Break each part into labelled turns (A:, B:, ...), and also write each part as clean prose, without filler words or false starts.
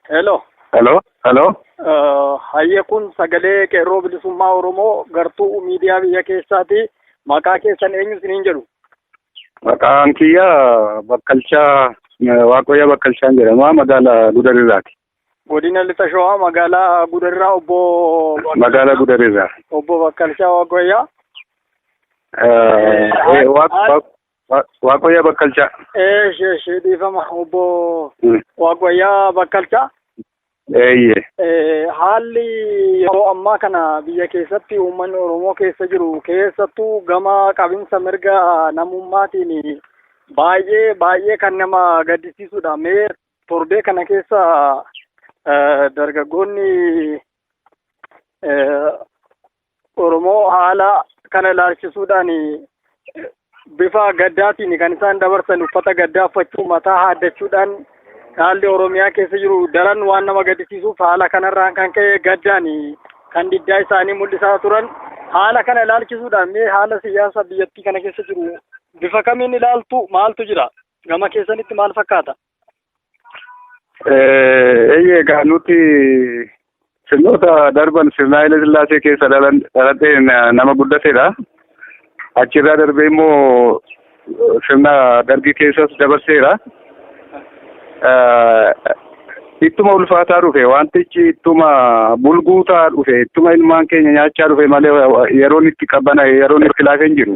A: Hello.
B: Hello.
A: Hayya kun sagalee qeerroo bilisummaa Oromoo gartuu miidiyaa biyya keessaati. Maqaa keessan eenyu isiniin jedhu?
B: Maqaan kiyya Bakkalchaa Waaqayyaa Bakkalchaan jedhama. Magaalaa Gudarirraati.
A: Godina Lixa Shawaa magaalaa Gudarirraa
B: Magaalaa Gudarirraa.
A: Obbo Bakkalchaa Waaqayyaa.
B: Waaqayyaa Bakkalchaa.
A: Dhiifama obbo Waaqayyaa Bakkalchaa. Haalli yeroo ammaa kana biyya keessatti uummanni Oromoo keessa jiru keessattuu gama qabinsa mirga namummaatiin baay'ee kan nama gaddisiisudha. Mee torbee kana keessa dargaggoonni Oromoo haala kana ilaalchisuudhaan bifa gaddaatiin kan isaan dabarsan uffata gaddaa uffachuu mataa haaddachuudhaan haalli Oromiyaa keessa jiru daran waan nama gaddisiisuuf haala kanarraan kan ka'e gaddaan kan diddaa isaanii mul'isaa turan. Haala kana ilaalchisuudhaan mee haala siyaasa biyyattii kana keessa jiru bifa kamiin ilaaltu maaltu jira? Gama keessanitti maal fakkaata?
B: Egaa nuti sirnoota darban sirna Haile Sillaasee keessa dhaladhee nama guddateedha. Achirraa darbee immoo sirna Dargii keessas dabarseera. Ittuma ulfaataa dhufe wantichi ittuma bulguutaa dhufe ittuma ilmaan keenya nyaachaa dhufe malee yeroon itti qabana yeroon itti laafee hin jiru.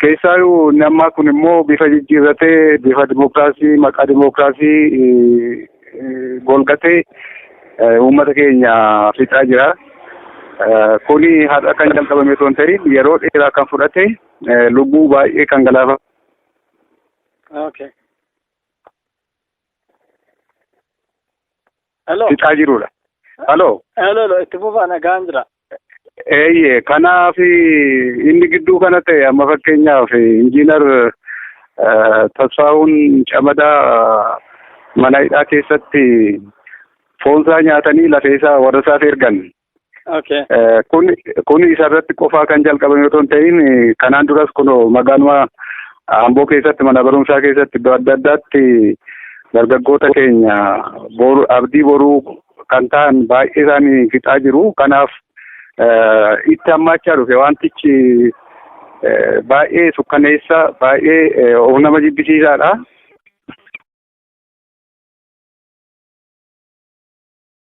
B: Keessaayyuu namni kun immoo bifa jijjiirratee bifa dimookiraasii maqaa dimookiraasii golgatee uummata keenya fixaa jira. Kuni har'a kan jalqabame osoo hin ta'in yeroo dheeraa kan fudhate lubbuu baay'ee kan galaafate. Fixaa jirudha. Hello,
A: itti fufaa nagaan jira.
B: Kanaaf inni gidduu kana ta'e amma fakkeenyaaf injiinar Tasfaa'uun Camadaa mana hidhaa keessatti foonsaa nyaatanii lafeesaa warra isaaf ergan. Kun isarratti qofaa kan jalqabame otoo hin ta'in kanaan duras kun magaaluma Amboo keessatti mana barumsaa keessatti iddoo adda addaatti dargaggoota keenya abdii boruu kan ta'an baay'ee isaanii fixaa jiru. Kanaaf itti hammaachaa dhufe wantichi baay'ee sukkaneessa baay'ee of nama jibbisiisaadha.